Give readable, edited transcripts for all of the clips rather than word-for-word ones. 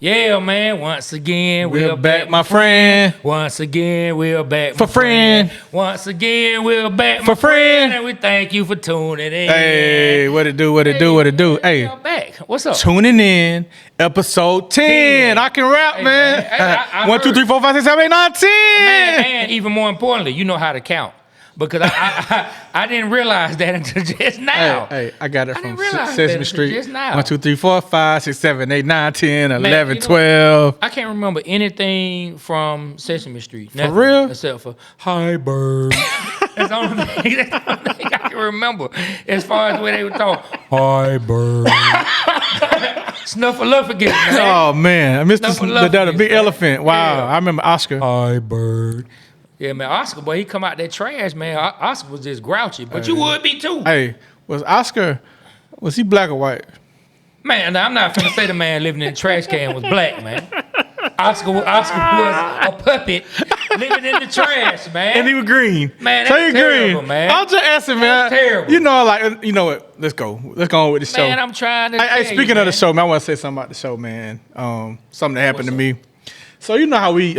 Yeah, man. Once again, we're back, my friend. Once again, we're back, for friend. Once again, we're back, for friend. And we thank you for tuning in. Hey, what it do? What it do? What it do? Hey, we're back. What's up? Tuning in, episode 10. I can rap, man. I 1, 2, 3, 4, 5, 6, 7, 8, 9, 10. Man, and even more importantly, you know how to count. Because I didn't realize that until just now. Hey, I got it from Sesame Sesame Street. Just now. 1, 2, 3, 4, 5, 6, 7, 8, 9, 10, 11, you know, 12. I can't remember anything from Sesame Street. Nothing, For real? Except for Hi Bird. That's the only thing I can remember as far as the way they would talk. Hi Bird. Snuffleupagus, man. Oh, man. I missed the big elephant. Wow. Yeah. I remember Oscar. Hi Bird. Yeah, man, Oscar, boy, he come out that trash, man. Oscar was just grouchy, but you would be too. Hey, was he black or white? Man, I'm not finna say the man living in the trash can was black, man. Oscar was a puppet living in the trash, man. And he was green. Man, so that's he terrible, green. man. I'm just asking, man. That's terrible. You know what? Let's go on with the show. Man, I'm trying to Hey, speaking of the show, man, I want to say something about the show, man. Something that happened to me. So you know how we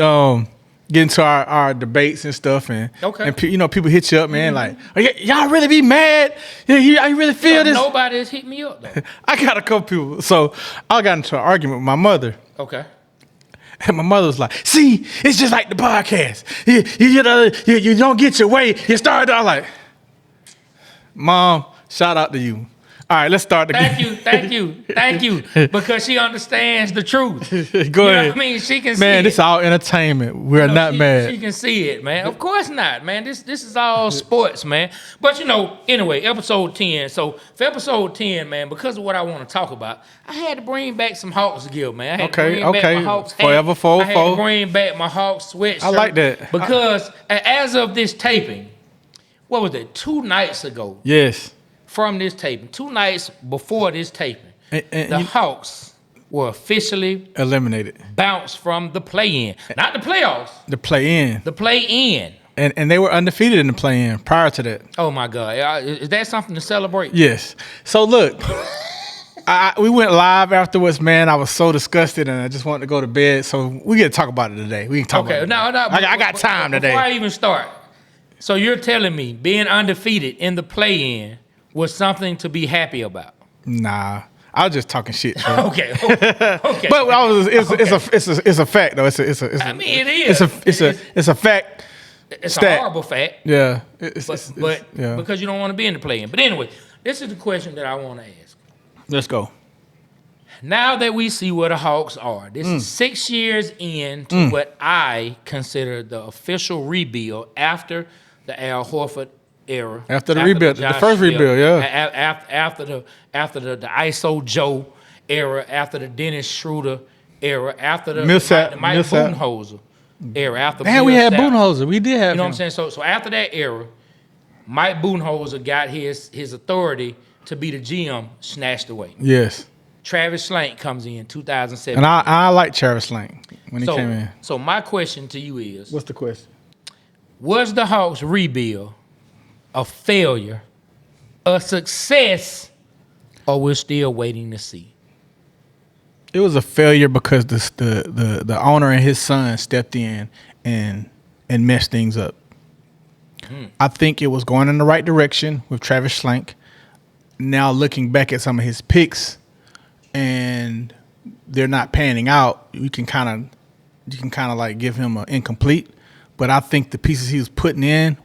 get into our debates and stuff, and people hit you up, man, like, y'all really be mad? Yeah, you really feel this? Nobody has hit me up though. I got a couple people. So I got into an argument with my mother. Okay. And my mother was like, see, it's just like the podcast. You don't get your way. You start out like, Mom, shout out to you. All right, let's start again. Thank you. Because she understands the truth. Go ahead. You know what I mean? She can see man, it. this is all entertainment. We're not mad. She can see it, man. Of course not, man. This is all sports, man. But anyway, episode 10. So for episode 10, man, because of what I want to talk about, I had to bring back some Hawks gear, man. I had to bring back my Hawks hat. Forever fold. I had to bring back my Hawks sweatshirt. I like that. Because as of this taping, what was it, 2 nights ago? Yes. From this taping, 2 nights before this taping, and the Hawks were officially eliminated, bounced from the play-in, not the playoffs. The play-in. The play-in. And they were undefeated in the play-in prior to that. Oh my God, is that something to celebrate? Yes. So look, we went live afterwards, man. I was so disgusted, and I just wanted to go to bed. So we got to talk about it today. We can talk about it. No. I got time today. Before I even start, so you're telling me being undefeated in the play-in was something to be happy about? Nah, I was just talking shit. Bro. Okay. But it's a fact though. It is. It is. It's a fact. It's a horrible fact. Yeah. But because you don't want to be in the play-in. But anyway, this is the question that I want to ask. Let's go. Now that we see where the Hawks are, this is 6 years into what I consider the official rebuild after the Al Horford era. After the rebuild, the first rebuild, After the ISO Joe era, after the Dennis Schroeder era, after the Mike Budenholzer era. After we had Budenholzer. We did have You know what I'm saying? So after that era, Mike Budenholzer got his authority to be the GM snatched away. Yes. Travis Schlenk comes in 2007. And I like Travis Schlenk when he came in. So my question to you is, what's the question? Was the Hawks rebuild a failure, a success, or we're still waiting to see? It was a failure because the owner and his son stepped in and messed things up. I think it was going in the right direction with Travis Schlenk. Now looking back at some of his picks and they're not panning out, you can kind of like give him an incomplete. But I think the pieces he was putting in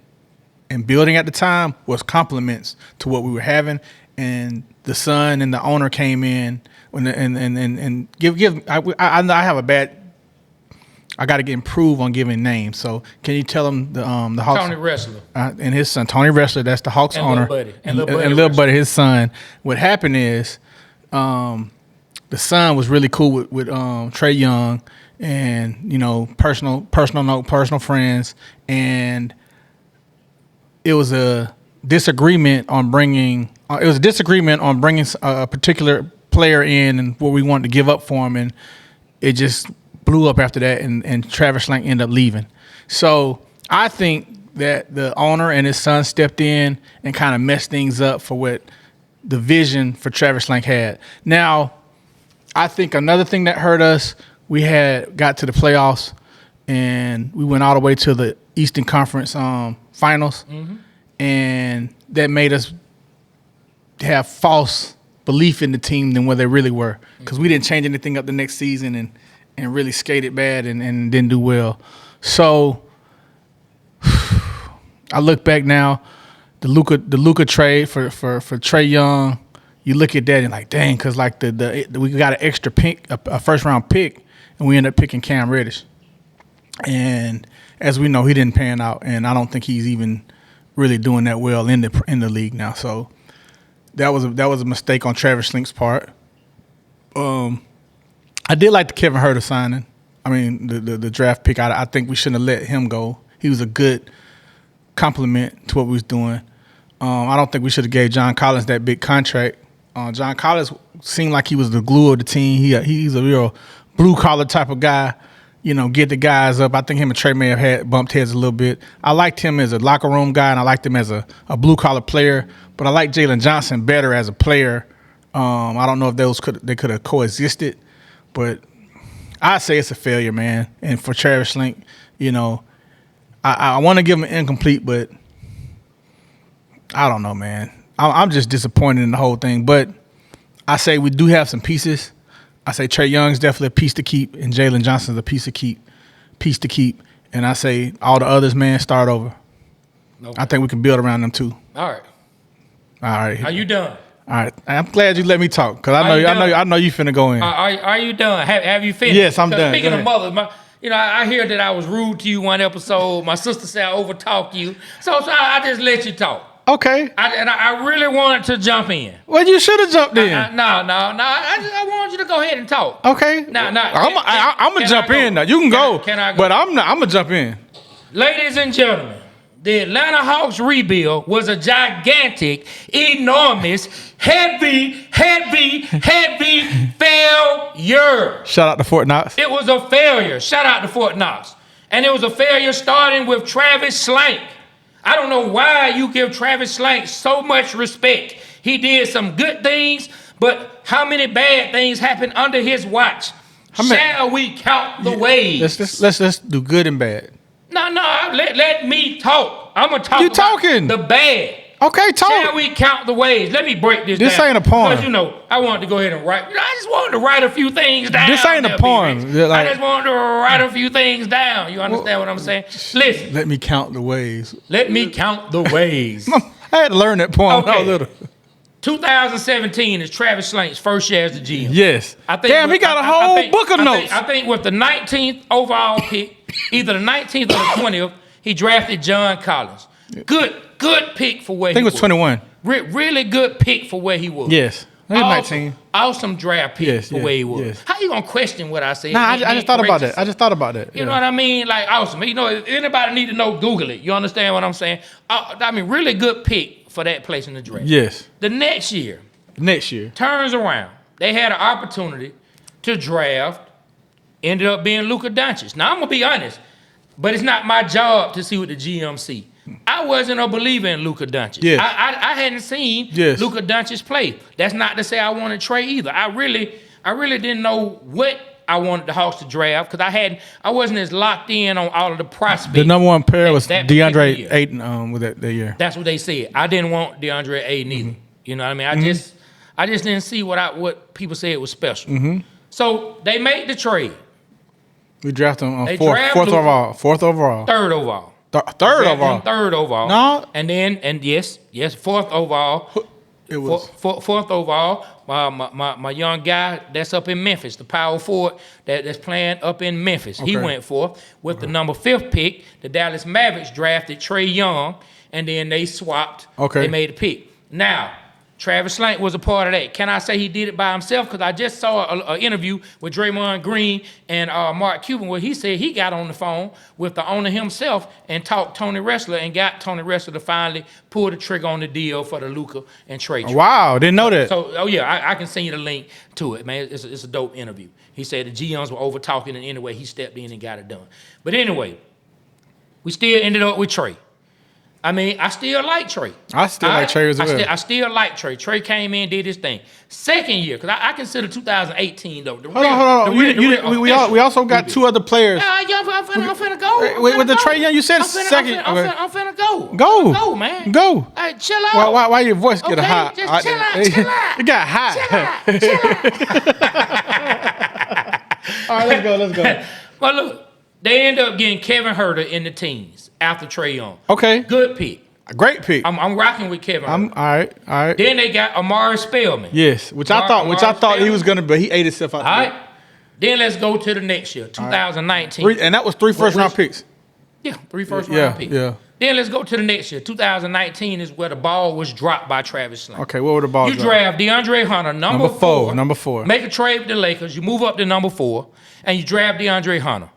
and building at the time was compliments to what we were having, and the son and the owner came in and give. I have a bad. I got to get improved on giving names. So can you tell them the Hawks? Tony Wrestler and his son Tony Wrestler. That's the Hawks and owner. Little Buddy, his son. What happened is, the son was really cool with Trae Young, and personal friends, and it was a disagreement on bringing a particular player in and what we wanted to give up for him, and it just blew up after that, and Travis Schlenk ended up leaving. So I think that the owner and his son stepped in and kind of messed things up for what the vision for Travis Schlenk had. Now, I think another thing that hurt us we had got to the playoffs, and we went all the way to the Eastern Conference finals, and that made us have false belief in the team than what they really were, because we didn't change anything up the next season and really skated bad and didn't do well. So I look back now, the Luka trade for Trae Young. You look at that and like, dang, because like we got an extra pick, a first round pick, and we ended up picking Cam Reddish. And as we know, he didn't pan out, and I don't think he's even really doing that well in the league now. So that was a mistake on Travis Schlenk's part. I did like the Kevin Huerter signing. I mean, the draft pick. I think we shouldn't have let him go. He was a good compliment to what we was doing. I don't think we should have gave John Collins that big contract. John Collins seemed like he was the glue of the team. He's a real blue-collar type of guy, get the guys up. I think him and Trey may have had bumped heads a little bit. I liked him as a locker room guy, and I liked him as a blue-collar player, but I like Jalen Johnson better as a player. I don't know if they could have coexisted, but I'd say it's a failure, man. And for Travis Schlenk, I want to give him an incomplete, but I don't know, man. I'm just disappointed in the whole thing. But I say we do have some pieces. I say Trae Young's definitely a piece to keep, and Jalen Johnson's a piece to keep. And I say all the others, man, start over. Okay. I think we can build around them too. All right. Are you done? All right. I'm glad you let me talk, because I know you finna go in. Are you done? Have you finished? Yes, I'm done. Speaking of mothers, I hear that I was rude to you one episode. My sister said I overtalked you, so I just let you talk. Okay. I really wanted to jump in. Well, you should have jumped in. No. I wanted you to go ahead and talk. Okay. I'm gonna jump in now. You can go. Can I go? But I'm gonna jump in. Ladies and gentlemen, the Atlanta Hawks rebuild was a gigantic, enormous, heavy failure. Shout out to Fort Knox. It was a failure. Shout out to Fort Knox. And it was a failure starting with Travis Schlenk. I don't know why you give Travis Schlenk so much respect. He did some good things, but how many bad things happened under his watch? Shall we count the ways? Let's do good and bad. No, let me talk. I'm going to talk you about talking. The bad. Okay, talk. Shall we count the ways? Let me break this down. This ain't a poem. Because, I wanted to go ahead and write. I just wanted to write a few things down. This ain't a poem. I just wanted to write a few things down. You understand what I'm saying? Listen. Let me count the ways. Let me count the ways. I had to learn that poem when I was little. 2017 is Travis Schlenk's first year as the GM. Yes. Damn, he got a whole book of notes. I think with the 19th overall pick, either the 19th or the 20th, he drafted John Collins. Good pick for where he was. I think it was 21. Really good pick for where he was. Yes. I think 19. Awesome draft pick for where he was. Yes. How you going to question what I said? Nah, I just thought about that. You know what I mean? Like, awesome. If anybody need to know, Google it. You understand what I'm saying? Really good pick for that place in the draft. Yes. The next year. Turns around. They had an opportunity to draft. Ended up being Luka Doncic. Now, I'm going to be honest, but it's not my job to see what the GM see. I wasn't a believer in Luka Doncic. Yes. I hadn't seen Luka Doncic play. That's not to say I wanted Trae either. I really didn't know what I wanted the Hawks to draft, because I wasn't as locked in on all of the prospects. The number one pair was DeAndre Ayton with that year. That's what they said. I didn't want DeAndre Ayton either. Mm-hmm. You know what I mean? I just didn't see what people said was special. Mm-hmm. So they made the trade. We drafted him on fourth overall. Third overall. Third overall. No. And yes, fourth overall. It was fourth overall. My young guy that's up in Memphis, the power forward that's playing up in Memphis. Okay. He went fourth with the number 5th pick. The Dallas Mavericks drafted Trae Young, and then they swapped. Okay. They made a pick. Now, Travis Schlenk was a part of that. Can I say he did it by himself? Because I just saw an interview with Draymond Green and Mark Cuban where he said he got on the phone with the owner himself and talked Tony Ressler and got Tony Ressler to finally pull the trigger on the deal for the Luka and Trae trade. Wow, didn't know that. So, I can send you the link to it, man. It's a dope interview. He said the GMs were over-talking, and anyway, he stepped in and got it done. But anyway, we still ended up with Trae. I mean, I still like Trey. I still like Trey as well. I still like Trey. Trey came in, did his thing. Second year, because I consider 2018 though. Hold on. We also got two other players. I'm finna go. With the Trey Young, you said second. I'm finna go. Go, man. Go. Hey, chill out. Why your voice get high? Just chill out. It got high. Chill out. All right, let's go. Well, look, they end up getting Kevin Huerter in the teams after Trey Young. Okay. Good pick. A great pick. I'm rocking with Kevin Huerter. All right. Then they got Amari Spellman. Yes, which I thought he was gonna be. He ate himself out. All right. Then let's go to the next year, 2019. Right. And that was 3 first-round picks. Yeah, 3 first-round picks. Yeah. Then let's go to the next year. 2019 is where the ball was dropped by Travis Slayton. Okay, what were the balls? You draft DeAndre Hunter, number four. Number 4. Make a trade with the Lakers. You move up to number 4, and you draft DeAndre Hunter.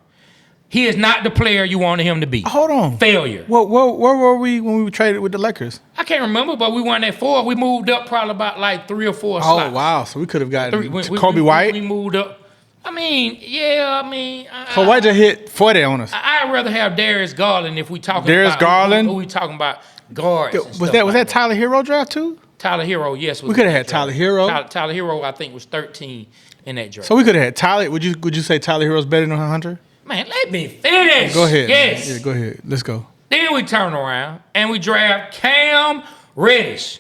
He is not the player you wanted him to be. Hold on. Failure. Where were we when we traded with the Lakers? I can't remember, but we won at 4. We moved up probably about like 3 or 4 slots. Oh, wow. So we could have gotten Kobe White. We moved up. I mean, so why'd you hit 40 on us? I'd rather have Darius Garland if we talking Darius about Garland? Who we talking about guards. Was that Tyler Hero draft too? Tyler Hero, yes. We could have had Tyler Hero. Tyler Hero, I think, was 13 in that draft. So we could have had Tyler. Would you say Tyler Hero's better than Hunter? Man, let me finish. Go ahead. Yes. Yeah, go ahead. Let's go. Then we turn around and we draft Cam Reddish.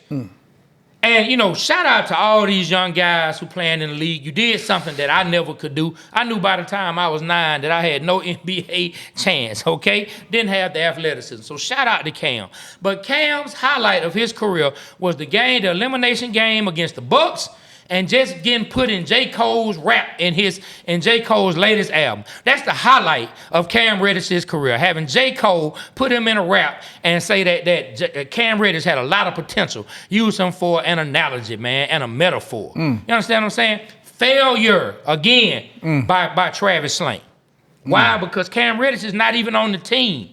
And, shout out to all these young guys who playing in the league. You did something that I never could do. I knew by the time I was 9 that I had no NBA chance, okay? Didn't have the athleticism. So shout out to Cam. But Cam's highlight of his career was the elimination game against the Bucks, and just getting put in J. Cole's rap in J. Cole's latest album. That's the highlight of Cam Reddish's career, having J. Cole put him in a rap and say that Cam Reddish had a lot of potential. Use him for an analogy, man, and a metaphor. You understand what I'm saying? Failure, again, by Travis Slayton. Why? Because Cam Reddish is not even on the team.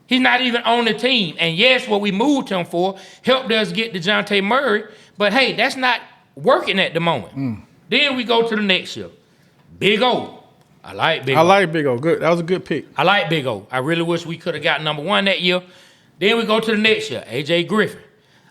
He's not even on the team. And yes, what we moved him for helped us get DeJounte Murray, but hey, that's not working at the moment. Then we go to the next year. Big O. I like Big O. Good. That was a good pick. I like Big O. I really wish we could have got number 1 that year. Then we go to the next year. A.J. Griffin.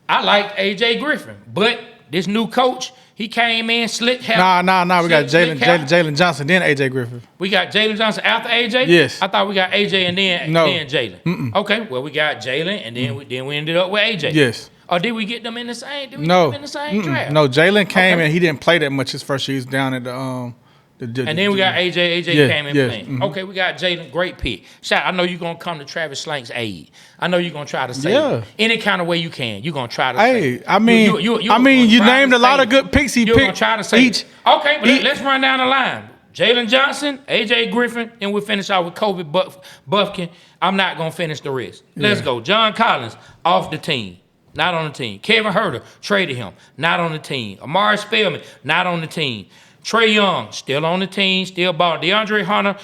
I liked A.J. Griffin, but this new coach, he came in, slick hair. Nah. We got Jalen Johnson, then A.J. Griffin. We got Jalen Johnson after A.J.? Yes. I thought we got A.J. and then Jalen. Okay, well, we got Jalen, and then we ended up with A.J. Yes. Or did we get them in the same? Draft? No, Jalen came and he didn't play that much his first year. He was down at the and then we got AJ. AJ came in playing. Okay, we got Jalen. Great pick. Shout. I know you're gonna come to Travis Slayton's aid. I know you're gonna try to save him. Any kind of way you can. You're gonna try to save him. I mean, you named a lot of good picks. You're gonna try to save each. Okay, but let's run down the line. Jalen Johnson, AJ Griffin, and we'll finish out with Kobe Buffkin. I'm not gonna finish the rest. Let's go. John Collins off the team. Not on the team. Kevin Huerter, traded him. Not on the team. Amari Spellman, not on the team. Trey Young, still on the team, still balling. DeAndre Hunter,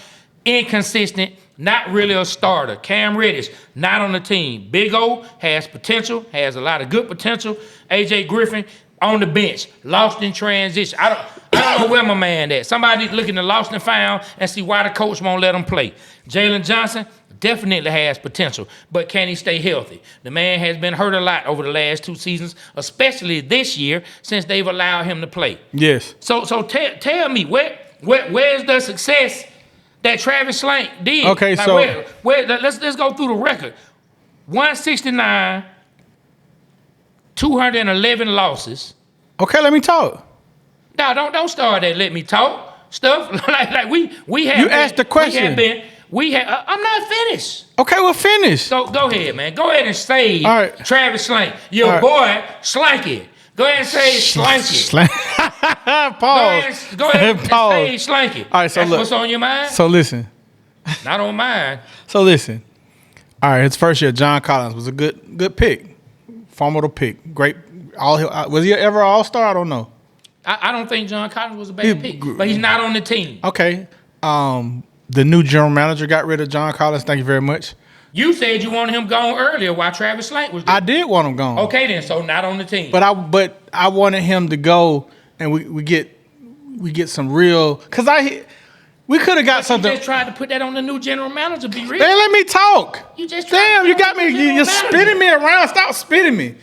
inconsistent, not really a starter. Cam Reddish, not on the team. Big O has potential, has a lot of good potential. AJ Griffin, on the bench, lost in transition. I don't know where my man at. Somebody looking to lost and found and see why the coach won't let him play. Jalen Johnson, definitely has potential, but can he stay healthy? The man has been hurt a lot over the last 2 seasons, especially this year since they've allowed him to play. Yes. So tell me, where's the success that Travis Slayton did? Okay, like let's go through the record. 169, 211 losses. Okay, let me talk. No, don't start that. Let me talk stuff like we have. You asked the question. I'm not finished. Okay, well, finish. Go ahead, man. Go ahead and say Travis Slayton. Your boy, Slanky. Go ahead and say Slanky. Pause. Go ahead and say Slanky. All right, so that's look. What's on your mind? So listen. Not on mine. So listen. All right, his first year, John Collins was a good pick. Formidable pick. Great. Was he ever an all-star? I don't know. I don't think John Collins was a bad pick, but he's not on the team. Okay. The new general manager got rid of John Collins. Thank you very much. You said you wanted him gone earlier while Travis Slayton was there. I did want him gone. Okay, then, so not on the team. But I wanted him to go, and we get some real. Because We could have got something. You just tried to put that on the new general manager. Be real. Damn, let me talk. You just Damn, you got me. You're spinning me around. Stop spinning me.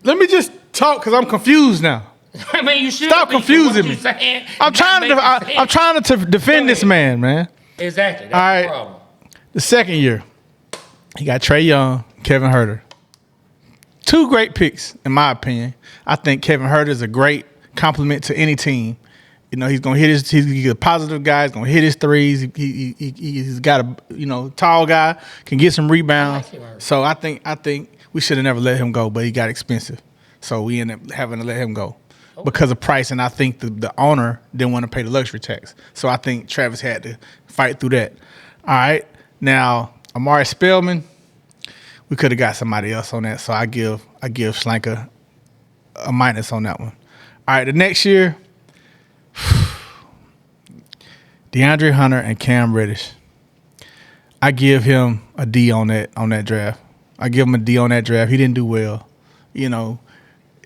Let me just talk because I'm confused now. I mean, you should stop confusing me. I'm trying to defend this man. Exactly. That's all right. The problem. The second year, he got Trae Young, Kevin Huerter. Two great picks, in my opinion. I think Kevin Huerter is a great compliment to any team. You know, he's gonna hit he's a positive guy. He's gonna hit his threes. He's got a tall guy, can get some rebounds. So I think we should have never let him go, but he got expensive. So we ended up having to let him go because of price. And I think the owner didn't want to pay the luxury tax. So I think Travis had to fight through that. All right. Now, Amari Spellman, we could have got somebody else on that. So I give Schlenker a minus on that one. All right, the next year, DeAndre Hunter and Cam Reddish. I give him a D on that draft. I give him a D on that draft. He didn't do well. You know,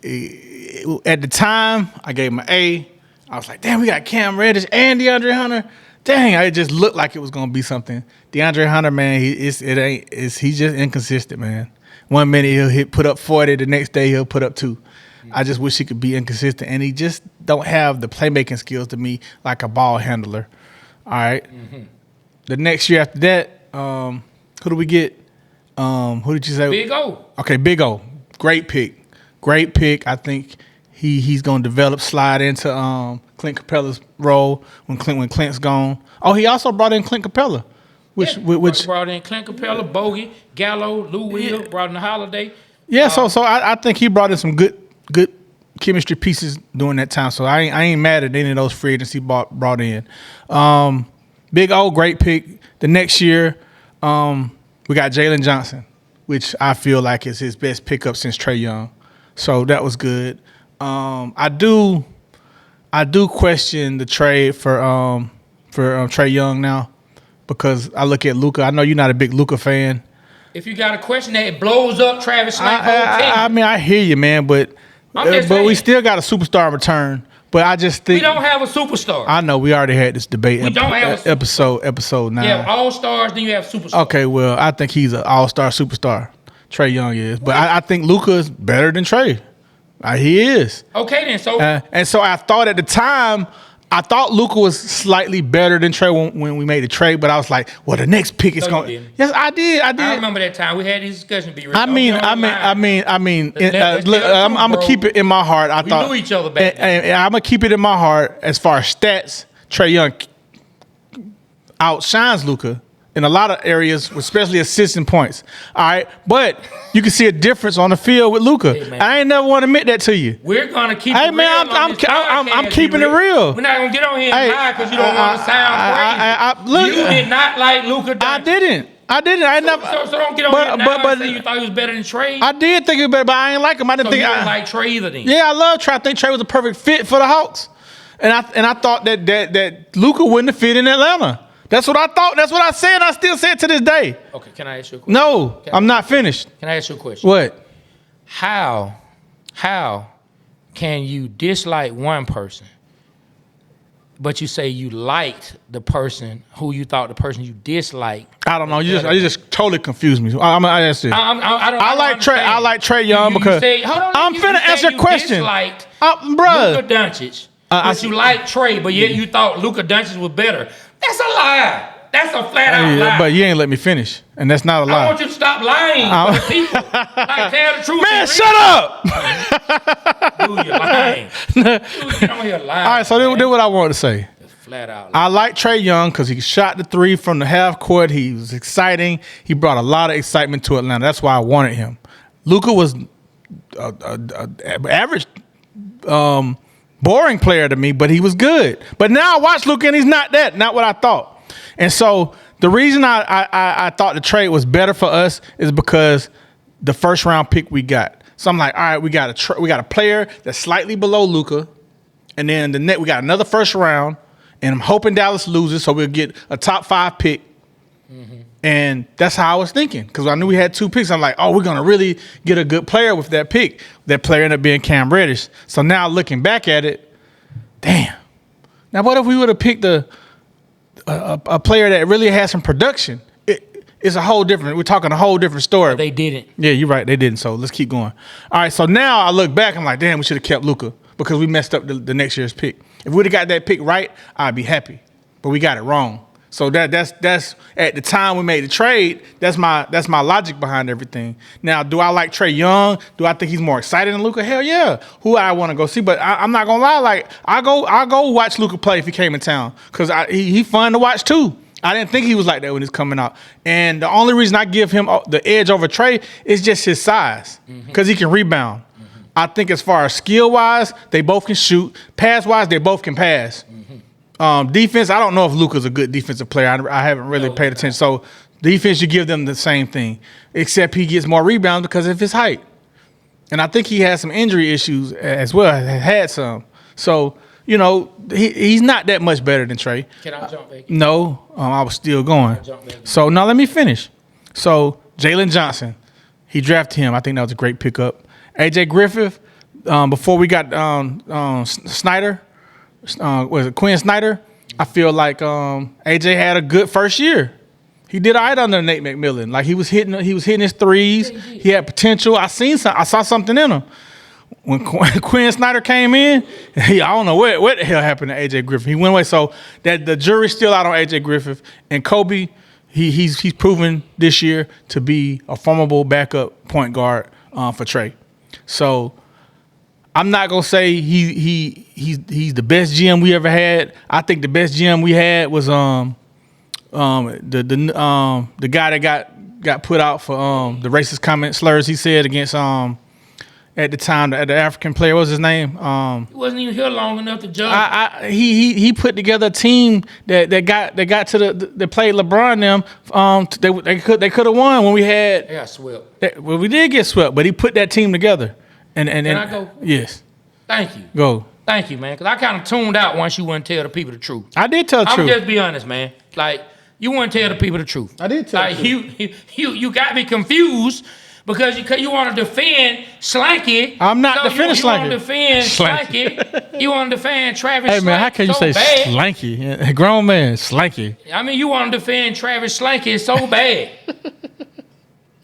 at the time, I gave him an A. I was like, damn, we got Cam Reddish and DeAndre Hunter. Dang, it just looked like it was gonna be something. DeAndre Hunter, man, he's just inconsistent, man. 1 minute he'll put up 40, the next day he'll put up 2. I just wish he could be inconsistent, and he just don't have the playmaking skills to me like a ball handler. All right. Mm-hmm. The next year after that, who do we get? Who did you say? Big O. Okay, Big O. Great pick. I think he's going to slide into Clint Capella's role when Clint's gone. Oh, he also brought in Clint Capella. Which brought in Clint Capella, Bogey, Gallo, Lou Will, brought in the Holiday. Yeah, so I think he brought in some good chemistry pieces during that time. So I ain't mad at any of those free agents he brought in. Big O, great pick. The next year, we got Jalen Johnson, which I feel like is his best pickup since Trae Young. So that was good. I do question the trade for Trae Young now because I look at Luka. I know you're not a big Luka fan. If you got a question that it blows up Travis Schlenk's whole team. I mean, I hear you, man, but we still got a superstar in return. But I just think we don't have a superstar. I know we already had this debate. We don't have episode 9. You have all stars, then you have superstars. Okay, well, I think he's an all-star superstar. Trae Young is, but I think Luka is better than Trae. He is. Okay, then. So and so I thought at the time, I thought Luka was slightly better than Trae when we made the trade, but I was like, well, the next pick is going. Yes, I did. I remember that time we had these discussions. I'm gonna keep it in my heart. I thought we knew each other back then. And I'm gonna keep it in my heart as far as stats. Trae Young outshines Luka in a lot of areas, especially assists and points. All right, but you can see a difference on the field with Luka. Hey, I ain't never want to admit that to you. We're gonna keep it real. I'm keeping it real. We're not gonna get on here and lie because you don't want to sound crazy. You did not like Luka. I didn't. I never. So don't get on here now and say you thought he was better than Trae. I did think he was better, but I ain't like him. I didn't think you didn't like Trae either. Then. Yeah, I love Trae. I think Trae was a perfect fit for the Hawks, and I thought that Luka wouldn't have fit in Atlanta. That's what I thought. That's what I said. I still say it to this day. Okay, can I ask you a question? No, I'm not finished. Can I ask you a question? What? How can you dislike one person, but you say you liked the person who you thought the person you disliked? I don't know. You just totally confused me. I like Trae. I like Trae Young because I'm finna answer your question. Disliked bruh. Luka Doncic, but you like Trae, but yet you thought Luka Doncic was better. That's a lie. That's a flat out lie. But you ain't let me finish, and that's not a lie. I want you to stop lying for the people. Like, tell the truth. Man, shut up. Dude, you're lying. Dude, get on here lying. All right, so then what I wanted to say. Flat out. I like Trae Young because he shot the 3 from the half court. He was exciting. He brought a lot of excitement to Atlanta. That's why I wanted him. Luka was average, boring player to me, but he was good. But now I watch Luka and he's not what I thought. And so the reason I thought the trade was better for us is because the first round pick we got. So I'm like, all right, we got a player that's slightly below Luka, and then we got another first round, and I'm hoping Dallas loses so we'll get a top 5 pick. Mm-hmm. And that's how I was thinking because I knew we had 2 picks. I'm like, oh, we're gonna really get a good player with that pick. That player ended up being Cam Reddish. So now looking back at it, damn. Now what if we would have picked a player that really has some production, it's a whole different. We're talking a whole different story. They didn't. Yeah, you're right. They didn't. So let's keep going. All right. So now I look back. I'm like, damn, we should have kept Luka because we messed up the next year's pick. If we'd have got that pick right, I'd be happy. But we got it wrong. So that's at the time we made the trade. That's my logic behind everything. Now, do I like Trae Young? Do I think he's more exciting than Luka? Hell yeah. Who I want to go see? But I'm not gonna lie. Like I go watch Luka play if he came in town because he fun to watch too. I didn't think he was like that when he's coming out. And the only reason I give him the edge over Trae is just his size because he can rebound. I think as far as skill-wise, they both can shoot. Pass-wise, they both can pass. Defense, I don't know if Luka's a good defensive player. I haven't really paid attention. So defense, you give them the same thing, except he gets more rebounds because of his height. And I think he has some injury issues as well, had some. So, you know, he's not that much better than Trae. Can I jump back? No, I was still going. So now let me finish. So Jalen Johnson, he drafted him. I think that was a great pickup. AJ Griffith, before we got Snyder, was it Quinn Snyder? I feel like AJ had a good first year. He did all right under Nate McMillan. Like he was hitting his threes. He had potential. I saw something in him. When Quinn Snyder came in, I don't know what the hell happened to AJ Griffith. He went away. So that the jury's still out on AJ Griffith. And Kobe, he's proven this year to be a formidable backup point guard for Trae. So I'm not gonna say he's the best GM we ever had. I think the best GM we had was the guy that got put out for the racist comment slurs he said against at the time the African player. What was his name? He wasn't even here long enough to judge. He put together a team that got to that played LeBron them. They could have won when we had. They got swept. Well, we did get swept, but he put that team together. And Can I go? Yes. Thank you. Go. Thank you, man. Because I kind of tuned out once you wouldn't tell the people the truth. I did tell the truth. I'm just be honest, man. Like you wouldn't tell the people the truth. I did tell the truth. You got me confused because you want to defend Slanky. I'm not defending Slanky. You want to defend Slanky. You want to defend Travis. Hey man, how can you say bad. Slanky? A grown man, Slanky. I mean, you want to defend Travis Slanky so bad.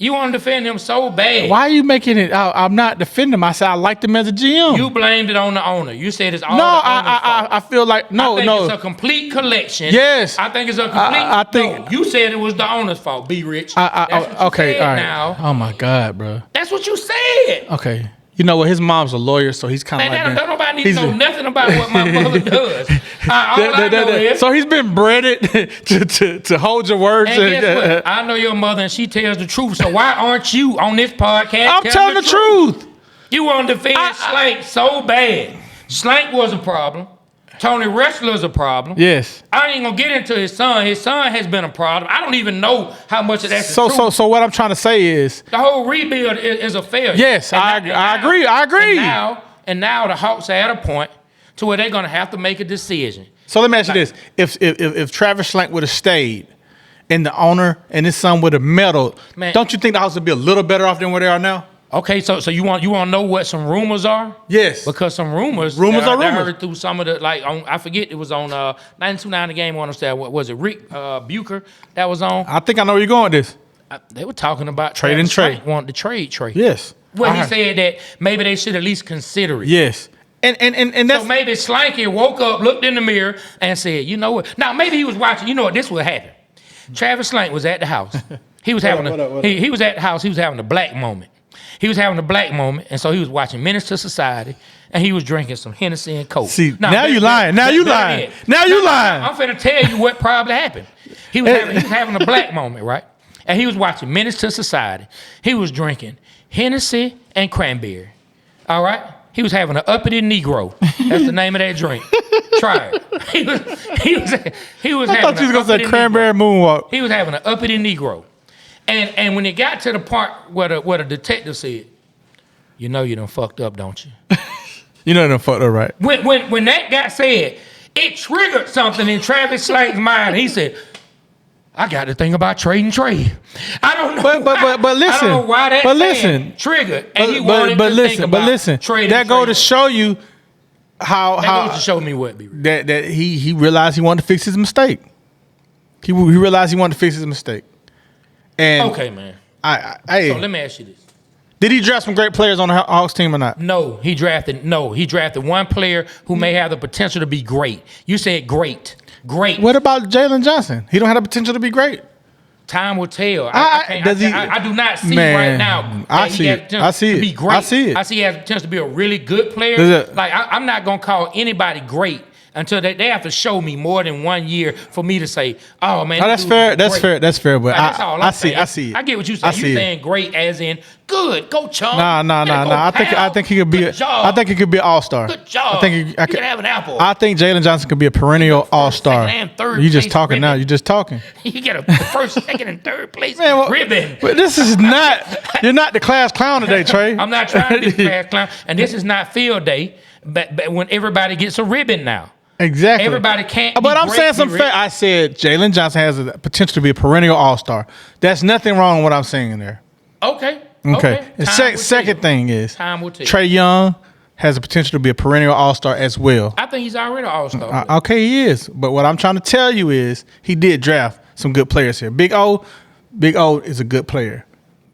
You want to defend him so bad. Why are you making it? I'm not defending him. I said I liked him as a GM. You blamed it on the owner. You said it's all no, the owner's fault. I feel like I think it's a complete collection. Yes. I think it's a complete. I think no, you said it was the owner's fault. Be rich. Okay, all right. Now. Oh my God, bro. That's what you said. Okay. You know what? His mom's a lawyer, so he's kind of like. Don't nobody need to know nothing about what my mother does. All I know is, so he's been bred to hold your words. And guess what? I know your mother, and she tells the truth. So why aren't you on this podcast? I'm telling the truth. You want to defend Slank so bad. Slank was a problem. Tony Wrestler's a problem. Yes. I ain't gonna get into his son. His son has been a problem. I don't even know how much of that's true. So what I'm trying to say is the whole rebuild is a failure. Yes, I agree. I agree. And now the Hawks are at a point to where they're gonna have to make a decision. So let me ask you this: if Travis Schlenk would have stayed, and the owner and his son would have meddled, don't you think the Hawks would be a little better off than where they are now? Okay, so you want to know what some rumors are? Yes. Because some rumors are rumors. I heard through some of the I forget it was on 92.9 The Game. I understand what was it? Rick Bucher that was on. I think I know where you're going with this. They were talking about trading Trae. Wanted to trade Trae. Yes. Well, he said that maybe they should at least consider it. Yes. And that's so maybe Slanky woke up, looked in the mirror, and said, "You know what?" Now maybe he was watching. You know what? This would happen. Travis Slank was at the house. He was having he was at the house. He was having a black moment. He was having a black moment, and so he was watching Menace to Society, and he was drinking some Hennessy and Coke. See, now you lying. Now you lying. Now you lying. I'm finna tell you what probably happened. He was having a black moment, right? And he was watching Menace to Society. He was drinking Hennessy and cranberry. All right? He was having an uppity Negro. That's the name of that drink. Try it. He was I thought you was gonna say cranberry moonwalk. He was having an uppity Negro. And when it got to the part where the detective said, "You know you done fucked up, don't you?" You know you done fucked up, right? When that got said, it triggered something in Travis Slank's mind. He said, "I got to think about trading Trae." I don't know. But listen. I don't know why that triggered. And he wanted to think about trading that go Trae. to show you how goes to show me what, that he realized he wanted to fix his mistake. He realized he wanted to fix his mistake. And Okay, man. Hey, So let me ask you this. did he draft some great players on the Hawks team or not? No, he drafted one player who may have the potential to be great. You said great. Great. What about Jalen Johnson? He don't have the potential to be great. Time will tell. I do not see Man, right now. I see it. I see it. To be great. I see it. I see he has the potential to be a really good player. Like I'm not gonna call anybody great until they have to show me more than 1 year for me to say, oh man. Oh, that's fair. That's fair. That's fair. But that's all I'm saying. I see it. I get what you're saying. You're saying great as in good. Go chunk. Nah. I think he could be. I think he could be an all-star. Good job. I think he can have an apple. I think Jalen Johnson could be a perennial all-star. Second, and third You just place talking now. ribbon. You just talking. You get a first, second, and third place ribbon. But this is not. You're not the class clown today, Trey. I'm not trying to be the class clown, and this is not field day. But when everybody gets a ribbon now. Exactly. Everybody can't. But I'm saying some fact. I said Jalen Johnson has the potential to be a perennial all-star. That's nothing wrong with what I'm saying there. Okay. The second thing is time will tell. Trae Young has the potential to be a perennial all-star as well. I think he's already an all-star. Okay, he is. But what I'm trying to tell you is he did draft some good players here. Big O is a good player.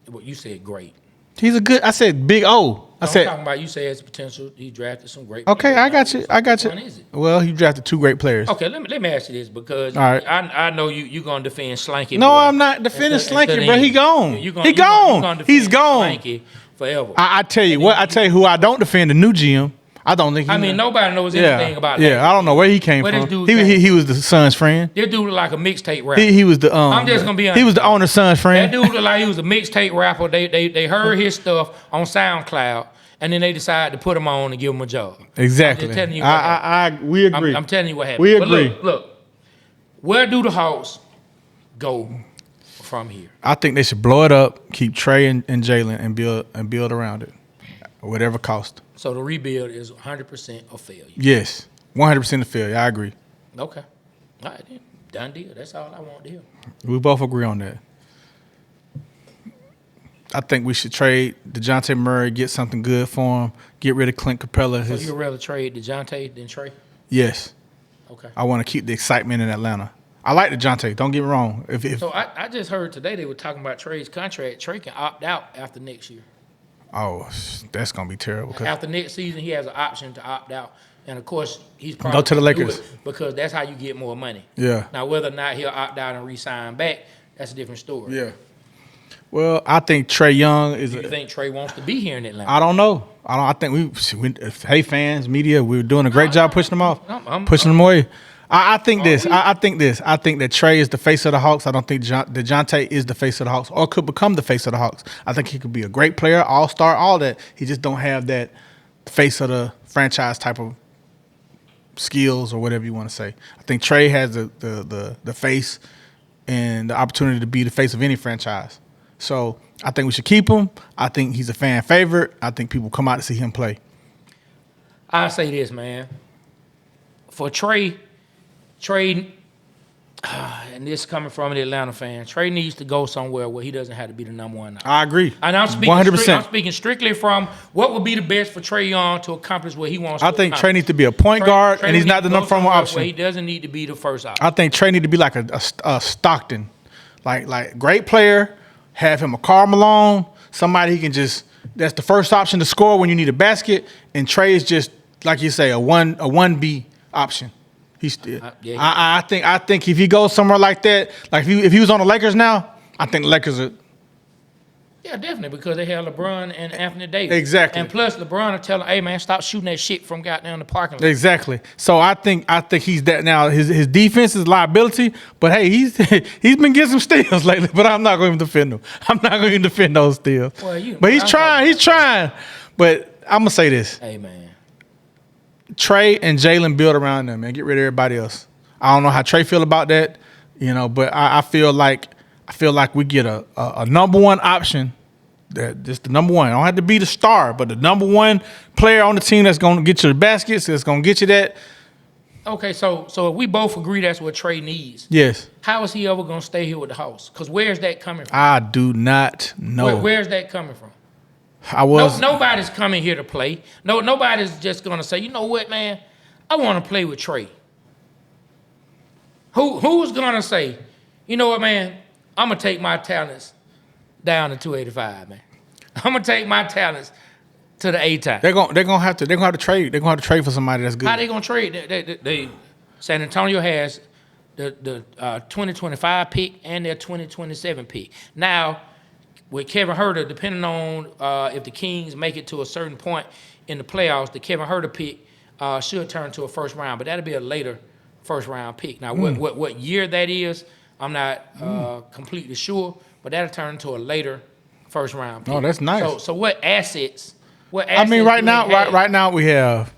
Well, you said great. He's a good. I said Big O. I'm talking about you say has potential. He drafted some great. Okay, players. I got you. Which one is it? Well, he drafted 2 great players. Okay, let me ask you this because all right. I know you're gonna defend Slanky. No, boy. I'm not defending Slanky, bro. He gone. He gone. He's gone. Slanky forever. I tell you what. I tell you who I don't defend. The new GM. I don't think. Nobody knows anything about that. Yeah, I don't know where he came from. He was the son's friend. This dude look like a mixtape rapper. He was the I'm just gonna be honest. He was the owner's son's friend. That dude looked like he was a mixtape rapper. They heard his stuff on SoundCloud, and then they decided to put him on and give him a job. Exactly. I'm just telling you we agree. I'm telling you what happened. We agree. But look, where do the Hawks go from here? I think they should blow it up, keep Trey and Jalen, and build around it, whatever cost. So the rebuild is 100% a failure. Yes, 100% a failure. I agree. Okay. All right, then. Done deal. That's all I want to hear. We both agree on that. I think we should trade DeJounte Murray, get something good for him, get rid of Clint Capella. So you'd rather trade DeJounte than Trey? Yes. Okay. I want to keep the excitement in Atlanta. I like DeJounte. Don't get me wrong. So I just heard today they were talking about Trey's contract. Trey can opt out after next year. Oh, that's gonna be terrible. After next season, he has an option to opt out, and of course, he's probably go to the Lakers because that's how you get more money. Yeah. Now, whether or not he'll opt out and re-sign back, that's a different story. Yeah. Well, I think Trae Young is. Do you think Trey wants to be here in Atlanta? I don't know. I think we hey fans, media, we're doing a great job pushing them off, pushing them away. I think this. I think that Trey is the face of the Hawks. I don't think DeJounte is the face of the Hawks or could become the face of the Hawks. I think he could be a great player, all-star, all that. He just don't have that face of the franchise type of skills or whatever you want to say. I think Trey has the face and the opportunity to be the face of any franchise. So I think we should keep him. I think he's a fan favorite. I think people come out to see him play. I'll say this, man. For Trey, and this coming from an Atlanta fan, Trey needs to go somewhere where he doesn't have to be the number one. I agree. And I'm speaking 100%. I'm speaking strictly from what would be the best for Trae Young to accomplish what he wants to I think accomplish. Trey needs to be a point guard, Trey and he's not the number one option. He doesn't need to be the first option. I think Trey need to be like a Stockton, like great player. Have him a Karl Malone, somebody he can just. That's the first option to score when you need a basket. And Trey is just like you say a 1B option. He's still. I think if he goes somewhere like that, like if he was on the Lakers now, I think the Lakers are. Yeah, definitely, because they have LeBron and Anthony Davis. Exactly. And plus, LeBron will tell him, hey, man, stop shooting that shit from goddamn the parking lot. Exactly. So I think he's that now. His defense is liability, but hey, he's been getting some steals lately, but I'm not going to defend him. I'm not going to defend those steals. Well, but he's trying. But I'm going to say this. Hey, man. Trey and Jalen build around them, man. Get rid of everybody else. I don't know how Trey feel about that, but I feel like we get a number one option. That just the number one. I don't have to be the star, but the number one player on the team that's going to get you the baskets, that's going to get you that. Okay, so if we both agree that's what Trey needs. Yes. How is he ever going to stay here with the Hawks? Because where's that coming from? I do not know. Where's that coming from? Nobody's coming here to play. Nobody's just going to say, you know what, man? I want to play with Trey. Who's going to say, You know what, man? I'm gonna take my talents down to 285, man. I'm gonna take my talents to the A-time. They're gonna have to trade. They're gonna have to trade for somebody that's good. How they gonna trade? They San Antonio has the 2025 pick and their 2027 pick. Now, with Kevin Huerter, depending on if the Kings make it to a certain point in the playoffs, the Kevin Huerter pick should turn to a first round, but that'll be a later first round pick. Now, what year that is, I'm not completely sure, but that'll turn to a later first round pick. Oh, that's nice. So what assets? I mean, right now we have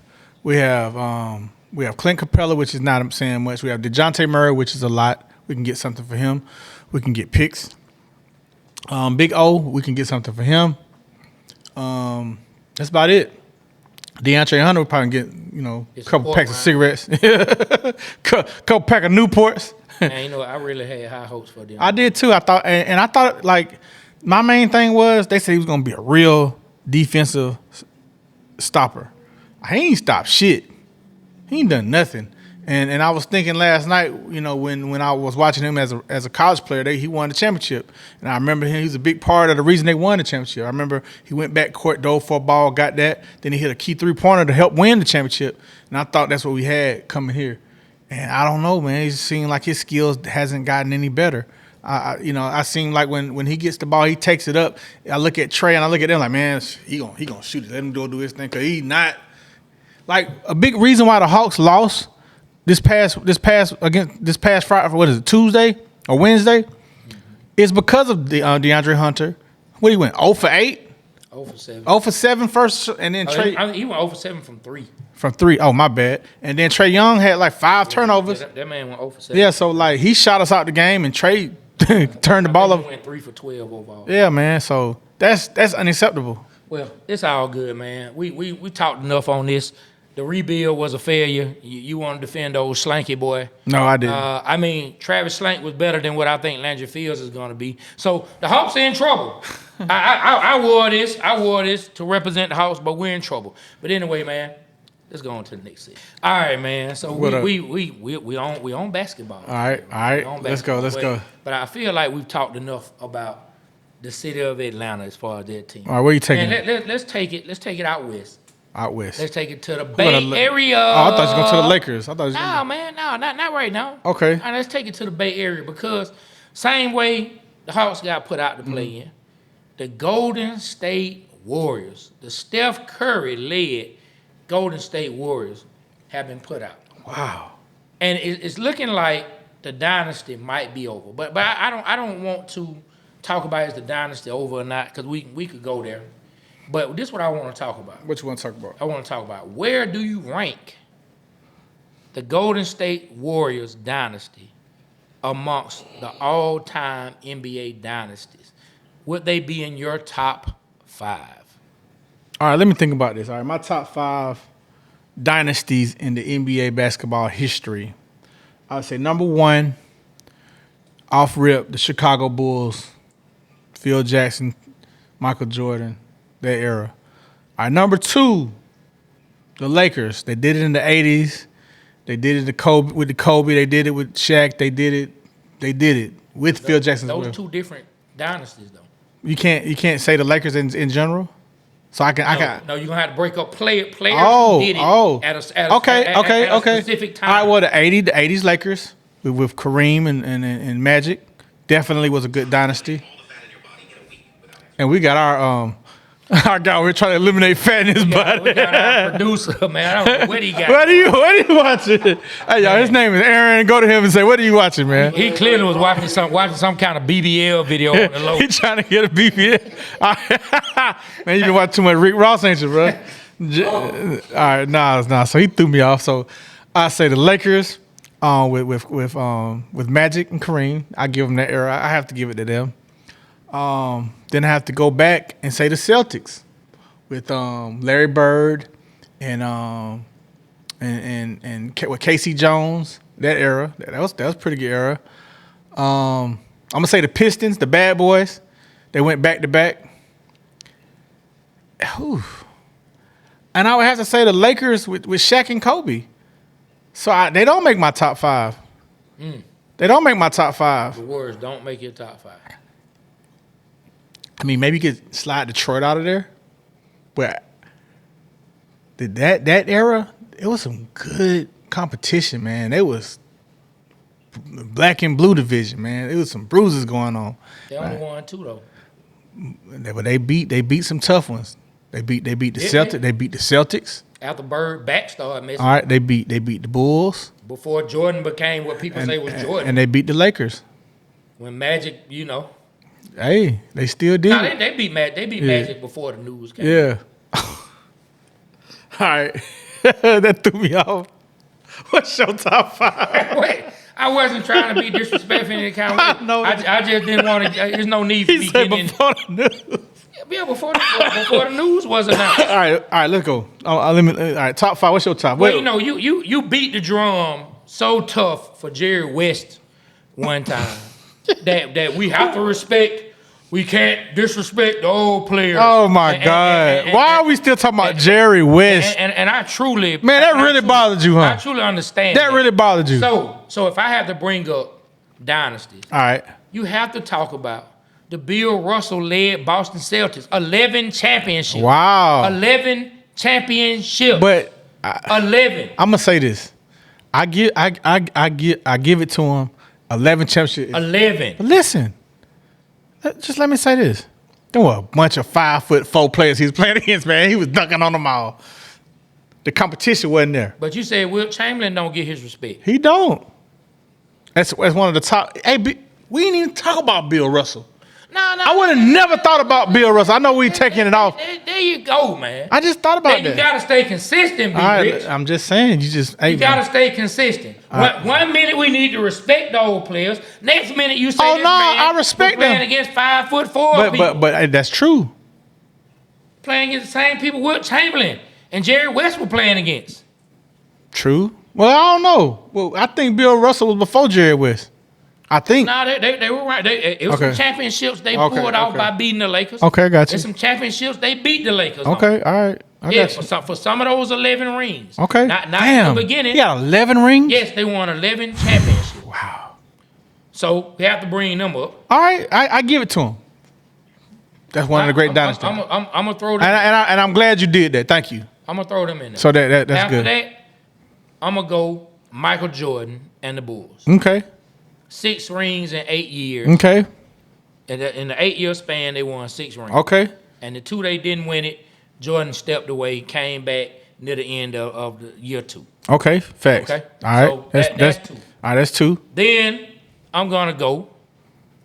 Clint Capella, which is not saying much. We have DeJounte Murray, which is a lot. We can get something for him. We can get picks. Big O, we can get something for him. That's about it. DeAndre Hunter, we'll probably get, a couple packs of cigarettes, couple pack of Newports. And I really had high hopes for them. I did too. I thought like my main thing was they said he was gonna be a real defensive stopper. He ain't stopped shit. He ain't done nothing. And I was thinking last night, when I was watching him as a college player, he won the championship. And I remember him, he was a big part of the reason they won the championship. I remember he went back court, dove for a ball, got that. Then he hit a key three-pointer to help win the championship. And I thought that's what we had coming here. And I don't know, man. It seemed like his skills hasn't gotten any better. I seem like when he gets the ball, he takes it up. I look at Trey and I look at them like, man, he gonna shoot it. Let him go do his thing, because he's not. Like, a big reason why the Hawks lost this past Friday, what is it, Tuesday or Wednesday, is because of the DeAndre Hunter. What he went 0 for 8, 0 for 7, 0 for 7 first, and then Trey. He went 0 for 7 from 3. From 3. Oh, my bad. And then Trae Young had like 5 turnovers. That man went 0 for 7. Yeah, so like he shot us out the game, and Trey turned the ball over. He went 3 for 12 overall. Yeah, man. So that's unacceptable. Well, it's all good, man. We talked enough on this. The rebuild was a failure. You want to defend old Slanky boy. No, I didn't. Travis Slank was better than what I think Landry Fields is going to be. So the Hawks are in trouble. I wore this. I wore this to represent the Hawks, but we're in trouble. But anyway, man, let's go on to the next set. All right, man. So we on basketball. All right. Let's go. But I feel like we've talked enough about the city of Atlanta as far as their team. All right, where you taking it? Let's take it out west. Out west. Let's take it to the Bay Area. Oh, I thought you were going to the Lakers. No, not right now. Okay. All right, let's take it to the Bay Area, because same way the Hawks got put out to play in, the Golden State Warriors, the Steph Curry-led Golden State Warriors have been put out. Wow. And it's looking like the dynasty might be over. But I don't want to talk about is the dynasty over or not, because we could go there. But this is what I want to talk about. What you want to talk about? I want to talk about, where do you rank the Golden State Warriors dynasty amongst the all-time NBA dynasties? Would they be in your top 5? All right, let me think about this. All right, my top 5 dynasties in the NBA basketball history. I would say number 1, off rip, the Chicago Bulls, Phil Jackson, Michael Jordan, that era. All right, number 2, the Lakers. They did it in the 80s. They did it with the Kobe. They did it with Shaq. They did it with Phil Jackson. Those 2 different dynasties, though. You can't say the Lakers in general. So I can. No, you're gonna have to break up players who did it at a specific time. All right, well, the 80s Lakers with Kareem and Magic definitely was a good dynasty. And we got our guy, we're trying to eliminate fat in his body. We got our producer, man. I don't know what he got. What are you watching? Hey, y'all, his name is Aaron. Go to him and say, what are you watching, man? He clearly was watching some kind of BBL video on the low. He trying to get a BBL. Man, you been watching too much Rick Ross, ain't you, bro? All right, nah. So he threw me off. So I say the Lakers with Magic and Kareem. I give them that era. I have to give it to them. Then I have to go back and say the Celtics with Larry Bird and with Casey Jones. That era, that was a pretty good era. I'm gonna say the Pistons, the Bad Boys. They went back to back. And I would have to say the Lakers with Shaq and Kobe. So they don't make my top 5. They don't make my top 5. The Warriors don't make your top 5. I mean, maybe you could slide Detroit out of there, but that era, it was some good competition, man. It was black and blue division, man. It was some bruises going on. They only won 2 though. But they beat some tough ones. They beat the Celtics. They beat the Celtics. After Bird back started missing. All right, they beat the Bulls. Before Jordan became what people say was Jordan. And they beat the Lakers. When Magic, you know. Hey, they still did. No, they beat Magic before the news came. Yeah. All right. That threw me off. What's your top 5? Wait, I wasn't trying to be disrespectful in any kind of way. I just didn't want to. There's no need for me getting before the news. Yeah, before the news was announced. All right, let's go. All right, top 5. What's your top? Well, you know, you beat the drum so tough for Jerry West one time that we have to respect. We can't disrespect the old players. Oh my God! Why are we still talking about Jerry West? And I truly, man, that really bothered you, huh? I truly understand that really bothered you. So if I have to bring up dynasties, all right, you have to talk about the Bill Russell-led Boston Celtics, 11 championships. Wow, 11 championships. But 11. I'm gonna say this. I give it to him. 11 championships. 11. But listen. Just let me say this. There were a bunch of 5'4" players he was playing against, man. He was dunking on them all. The competition wasn't there. But you said Wilt Chamberlain don't get his respect. He don't. That's one of the top. Hey, we didn't even talk about Bill Russell. No. I would have never thought about Bill Russell. I know we taking it off. There you go, man. I just thought about that. You got to stay consistent, Rich. I'm just saying. You got to stay consistent. One minute we need to respect the old players. Next minute you say, I respect them. Playing against 5'4" people. But that's true. Playing against the same people Wilt Chamberlain and Jerry West were playing against. True. Well, I don't know. Well, I think Bill Russell was before Jerry West. I think. No, they were right. It was some championships they pulled off by beating the Lakers. Okay, I got you. There's some championships they beat the Lakers. Okay, all right. I got you. For some of those 11 rings. Okay. Not Damn. in the beginning. He got 11 rings? Yes, they won 11 championships. Wow. So we have to bring them up. All right, I give it to him. That's one of the great dynasties. I'm gonna throw them. And I'm glad you did that. Thank you. I'm gonna throw them in there. So that's After good. After that, I'm gonna go Michael Jordan and the Bulls. Okay. 6 rings in 8 years. Okay. In the 8-year span, they won 6 rings. Okay. And the 2 they didn't win it, Jordan stepped away, came back near the end of the year 2. Okay. Facts. Okay. All right. So that's 2. All right. That's 2. Then I'm gonna go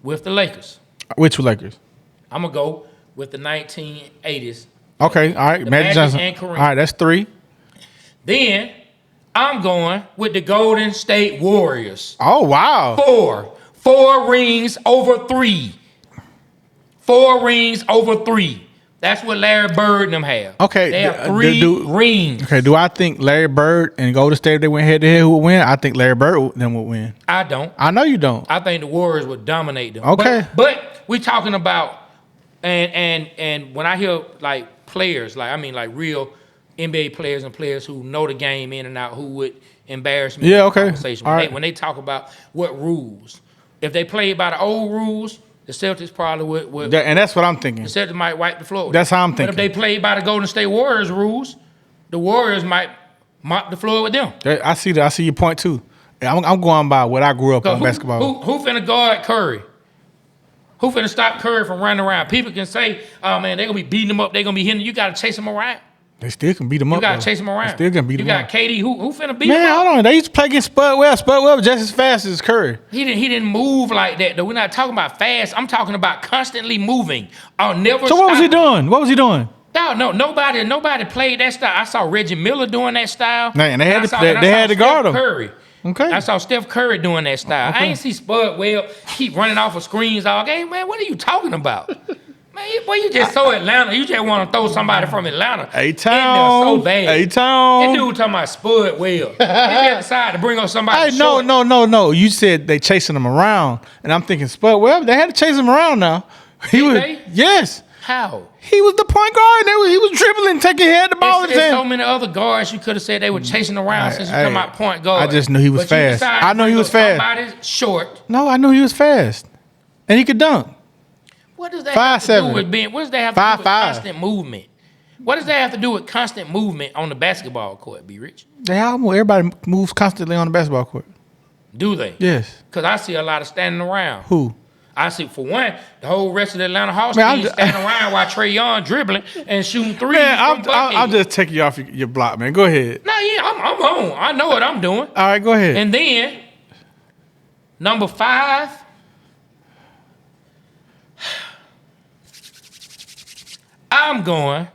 with the Lakers. Which Lakers? I'm gonna go with the 1980s. Okay. All right. Magic Johnson. And Kareem. All right. That's 3. Then I'm going with the Golden State Warriors. Oh wow. 4 rings over 3. 4 rings over 3. That's what Larry Bird and them have. Okay. They have 3 rings. Okay. Do I think Larry Bird and Golden State, if they went head to head, who would win? I think Larry Bird then would win. I don't. I know you don't. I think the Warriors would dominate them. Okay. But we talking about and when I hear like players, like real NBA players and players who know the game in and out, who would embarrass me. Yeah, okay. Conversation. When they talk about what rules, if they played by the old rules, the Celtics probably would. And that's what I'm thinking. The Celtics might wipe the floor. That's how I'm thinking. But if they played by the Golden State Warriors rules, the Warriors might mop the floor with them. I see that. I see your point too. I'm going by what I grew up on basketball. Who finna guard Curry? Who finna stop Curry from running around? People can say, "Oh man, they're gonna be beating him up. They're gonna be hitting." You gotta chase him around. They still can beat him up. You gotta chase him around. They still can beat him up. You got KD. Who finna beat him Man, up? hold on. They used to play against Spud Webb. Spud Webb just as fast as Curry. He didn't move like that though. We're not talking about fast. I'm talking about constantly moving. I'll never. So what was he doing? What was he doing? No, nobody played that style. I saw Reggie Miller doing that style. Man, they had to guard him. Curry. Okay. I saw Steph Curry doing that style. Okay. I ain't see Spud Webb keep running off of screens all game. Man, what are you talking about? Man, you just so Atlanta. You just want to throw somebody from Atlanta A-Town. in there so bad. A-Town. That dude talking about Spud Webb. He just decided to bring on somebody Hey, short. no. You said they chasing him around, and I'm thinking Spud Webb. They had to chase him around now. Did they? Yes. How? He was the point guard. He was dribbling, taking head the ball. There's so many other guards you could have said they were chasing around since you come out point guard. I just knew he was fast. I know he was fast. Somebody's short. No, I knew he was fast, and he could dunk. What does that have to do with being? What does that have to do with constant movement? What does that have to do with constant movement on the basketball court, B. Rich? Everybody moves constantly on the basketball court. Do they? Yes. Because I see a lot of standing around. Who? I see, for one, the whole rest of the Atlanta Hawks team standing around while Trae Young dribbling and shooting threes. Man, I'm just taking you off your block, man. Go ahead. No, yeah, I'm on. I know what I'm doing. All right, go ahead. And then, number 5, I'm going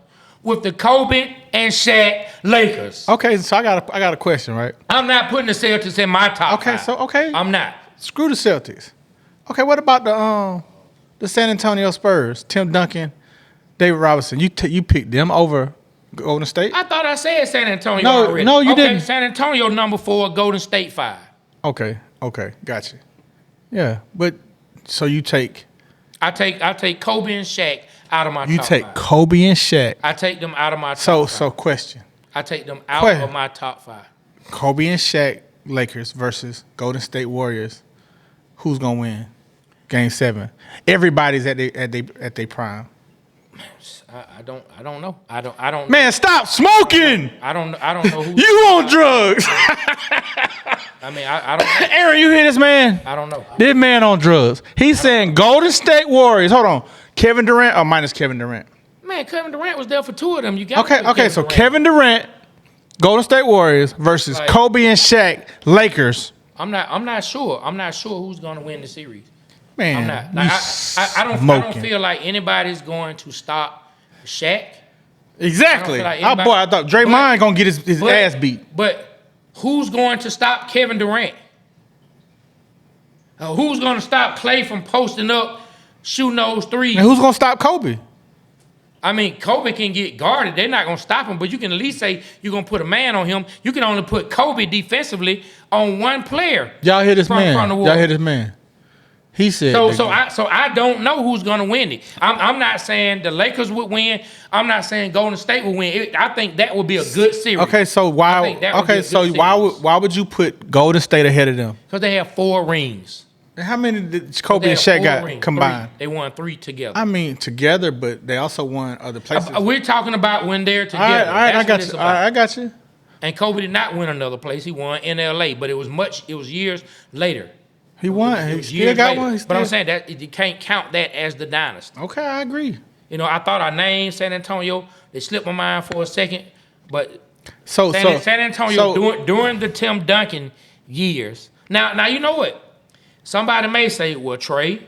with the Kobe and Shaq Lakers. Okay, so I got a question, right? I'm not putting the Celtics in my top 5. Okay. I'm not. Screw the Celtics. Okay, what about the San Antonio Spurs? Tim Duncan, David Robinson. You picked them over Golden State? I thought I said San Antonio already. No, you didn't. San Antonio number 4, Golden State 5. Okay, gotcha. Yeah, but so you take. I take Kobe and Shaq out of my top 5. You take Kobe and Shaq. I take them out of my top 5. So question. I take them out of my top 5. Kobe and Shaq Lakers versus Golden State Warriors. Who's gonna win? Game 7. Everybody's at their prime. I don't know. I don't. Man, stop smoking. I don't know who. You on drugs? I mean, I don't. Aaron, you hear this man? I don't know. This man on drugs. He's saying Golden State Warriors. Hold on, Kevin Durant or minus Kevin Durant? Man, Kevin Durant was there for 2 of them. You got okay. So Kevin Durant, Golden State Warriors versus Kobe and Shaq Lakers. I'm not sure. I'm not sure who's going to win the series. Man, I'm not. Like, I don't feel like anybody's going to stop Shaq. Exactly. I thought Draymond gonna get his ass beat. But who's going to stop Kevin Durant? Who's going to stop Klay from posting up, shooting those threes? And who's gonna stop Kobe? I mean, Kobe can get guarded. They're not going to stop him, but you can at least say you're going to put a man on him. You can only put Kobe defensively on one player. Y'all hear this man? He said. So I don't know who's going to win it. I'm not saying the Lakers would win. I'm not saying Golden State would win. I think that would be a good series. Okay, so why? Why would you put Golden State ahead of them? Because they have 4 rings. And how many did Kobe and Shaq got combined? 3. They won 3 together. I mean, together, but they also won other places. We're talking about when they're together. All right, I got you. I got you. And Kobe did not win another place. He won in LA, but it was years later. He won. He still got one. But I'm saying that you can't count that as the dynasty. Okay, I agree. You know, I thought I named San Antonio. They slipped my mind for a second, but San Antonio during the Tim Duncan years. Now you know what? Somebody may say, well, Trey,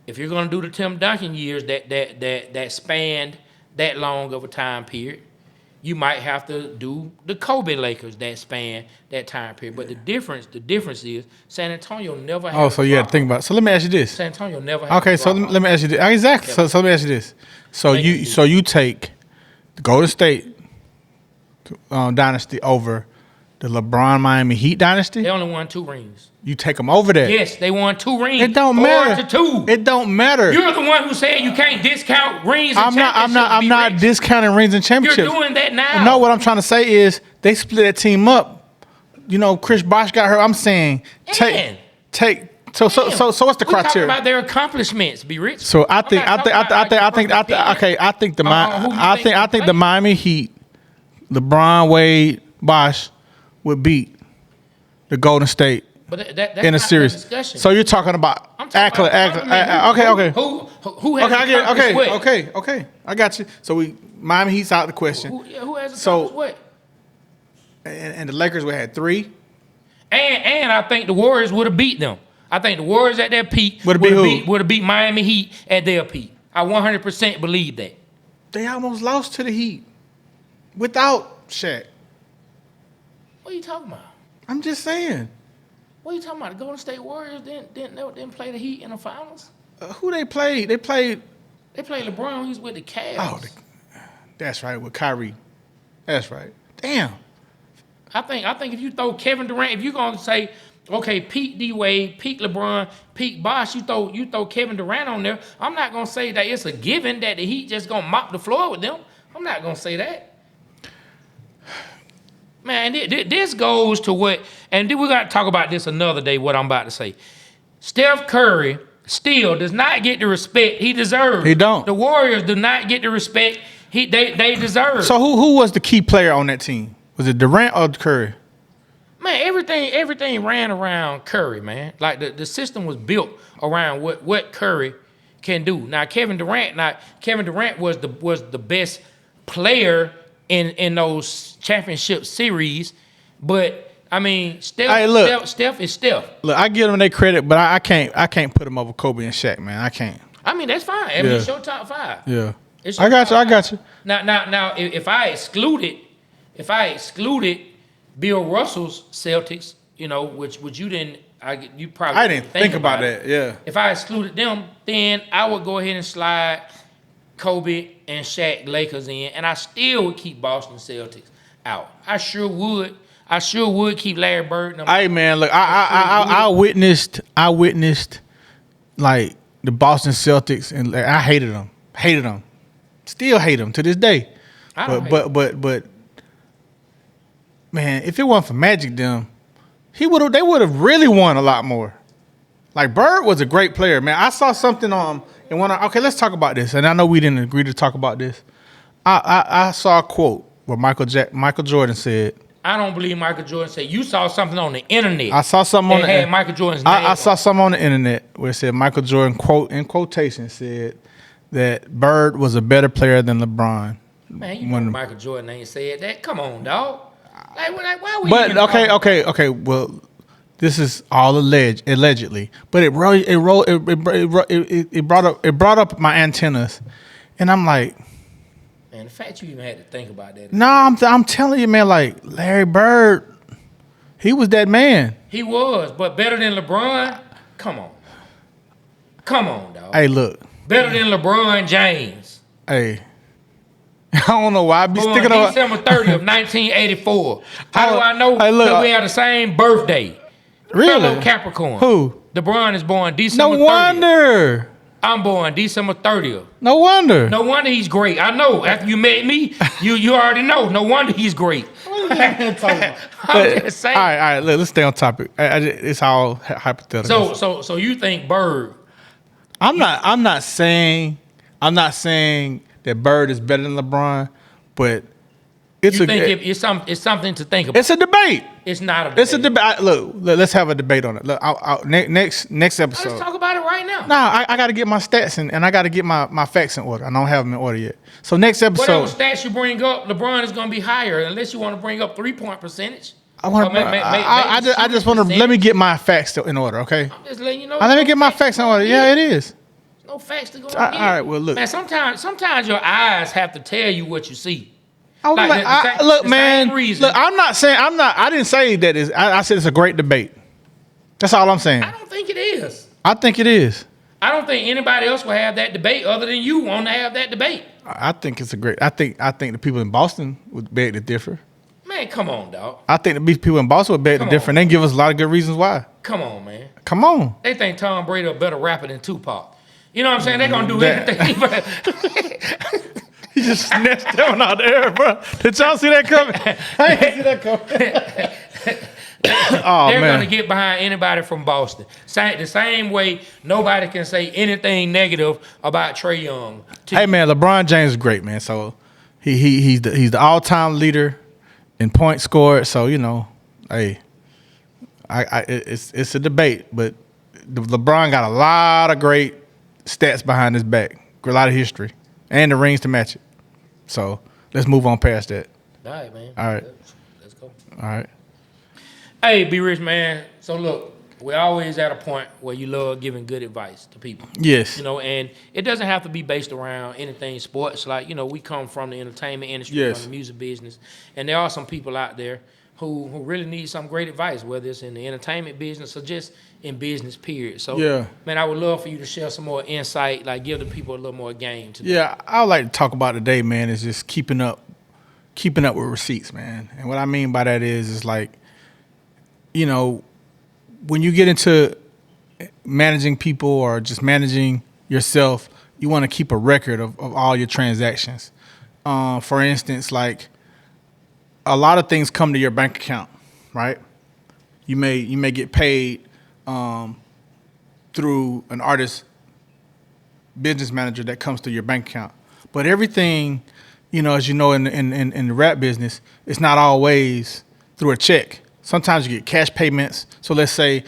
if you're going to do the Tim Duncan years that spanned that long of a time period, you might have to do the Kobe Lakers that span that time period. But the difference is San Antonio never had. Oh, so you had to think about it. So let me ask you this. San Antonio never had. Okay, so let me ask you this. Exactly. So let me ask you this. So you take the Golden State dynasty over the LeBron Miami Heat dynasty? They only won 2 rings. You take them over there. Yes, they won 2 rings. It don't matter. 4-2. It don't matter. You're the one who said you can't discount rings and championships. I'm not discounting rings and championships. You're doing that now. No, what I'm trying to say is they split that team up. You know, Chris Bosh got hurt. I'm saying take. So what's the criteria? We're talking about their accomplishments, be rich. So I think the Miami Heat, LeBron, Wade, Bosh would beat the Golden State. But that's in a series. So you're talking about accolade. Okay. Who has Okay. I got you. So Miami Heat's out the question. Who has accomplished what? And the Lakers would have 3. And I think the Warriors would have beat them. I think the Warriors at their peak would have beat Miami Heat at their peak. I 100% believe that. They almost lost to the Heat without Shaq. What are you talking about? I'm just saying. What are you talking about? The Golden State Warriors didn't play the Heat in the finals? Who they played? They played LeBron. He was with the Cavs. Oh, that's right, with Kyrie. That's right. Damn. I think if you throw Kevin Durant, if you're going to say Okay, peak D Wade, peak LeBron, peak Bosh. You throw Kevin Durant on there. I'm not gonna say that it's a given that the Heat just gonna mop the floor with them. I'm not gonna say that. Man, this goes to what, and then we got to talk about this another day. What I'm about to say. Steph Curry still does not get the respect he deserves. He don't. The Warriors do not get the respect they deserve. So who was the key player on that team? Was it Durant or Curry? Man, everything ran around Curry, man. Like the system was built around what Curry can do. Now Kevin Durant was the best player in those championship series, but I mean Steph is Steph. Look, I give them their credit, but I can't put them over Kobe and Shaq, man. I can't. I mean that's fine. I mean it's your top 5. Yeah. I got you. Now if I excluded Bill Russell's Celtics, you know, which you didn't, you probably I didn't think about that. Yeah. If I excluded them, then I would go ahead and slide Kobe and Shaq Lakers in, and I still would keep Boston Celtics out. I sure would keep Larry Bird. Hey man, look, I witnessed like the Boston Celtics, and I hated them, still hate them to this day. But man, if it wasn't for Magic, they would have really won a lot more. Like Bird was a great player, man. I saw something on and okay, let's talk about this. And I know we didn't agree to talk about this. I saw a quote where Michael Jordan said, I don't believe Michael Jordan said. You saw something on the internet. I saw something that had Michael Jordan's name. I saw something on the internet where it said Michael Jordan, quote in quotation, said that Bird was a better player than LeBron. Man, you know Michael Jordan ain't said that. Come on, dog. Like why would you? But okay. Well, this is all allegedly, but it brought up my antennas, and I'm like, man, the fact you even had to think about that. No, I'm telling you, man. Like Larry Bird, he was that man. He was, but better than LeBron. Come on, dog. Hey, look. Better than LeBron James. Hey. I don't know why I be sticking on December 30th of 1984. How do I know? Hey, look, that we have the same birthday. Really? Fellow Capricorn. Who? LeBron is born December 30th. No wonder. I'm born December 30th. No wonder. No wonder he's great. I know. After you met me, you already know. No wonder he's great. I'm just saying. All right. Let's stay on topic. It's all hypothetical. So you think Bird? I'm not saying that Bird is better than LeBron, but it's something to think about. It's a debate. It's not a debate. It's a debate. Look, let's have a debate on it. Look, next episode. Let's talk about it right now. Nah, I got to get my stats and I got to get my facts in order. I don't have them in order yet. So next episode. Whatever stats you bring up, LeBron is going to be higher unless you want to bring up 3-point percentage. I just want to let me get my facts in order, okay? I'm just letting you know. Let me get my facts in order. Yeah, it is. No facts to go. All right, well look. Man, sometimes your eyes have to tell you what you see. Look, man. Look, I didn't say that is. I said it's a great debate. That's all I'm saying. I don't think it is. I think it is. I don't think anybody else will have that debate other than you want to have that debate. I think it's a great. I think the people in Boston would beg to differ. Man, come on, dog. I think the people in Boston would beg to differ, and they give us a lot of good reasons why. Come on, man. Come on. They think Tom Brady a better rapper than Tupac. You know what I'm saying? They're gonna do anything. He just snatched that one out of the air, bro. Did y'all see that coming? I didn't see that coming. They're going to get behind anybody from Boston. The same way nobody can say anything negative about Trae Young. Hey, man, LeBron James is great, man. So he's the all-time leader in points scored. So, you know, hey, it's a debate. But LeBron got a lot of great stats behind his back, a lot of history, and the rings to match it. So let's move on past that. All right, man. All right. Let's go. All right. Hey, Be Rich, man. So look, we're always at a point where you love giving good advice to people. Yes. You know, and it doesn't have to be based around anything sports. Like, you know, we come from the entertainment industry, from the music business, and there are some people out there who really need some great advice, whether it's in the entertainment business or just in business, period. So, man, I would love for you to share some more insight, like give the people a little more game today. Yeah, I would like to talk about today, man, is just keeping up with receipts, man. And what I mean by that is like, you know, when you get into managing people or just managing yourself, you want to keep a record of all your transactions. For instance, like a lot of things come to your bank account, right? You may get paid through an artist business manager that comes to your bank account, but everything, as you know, in the rap business, it's not always through a check. Sometimes you get cash payments. So let's say,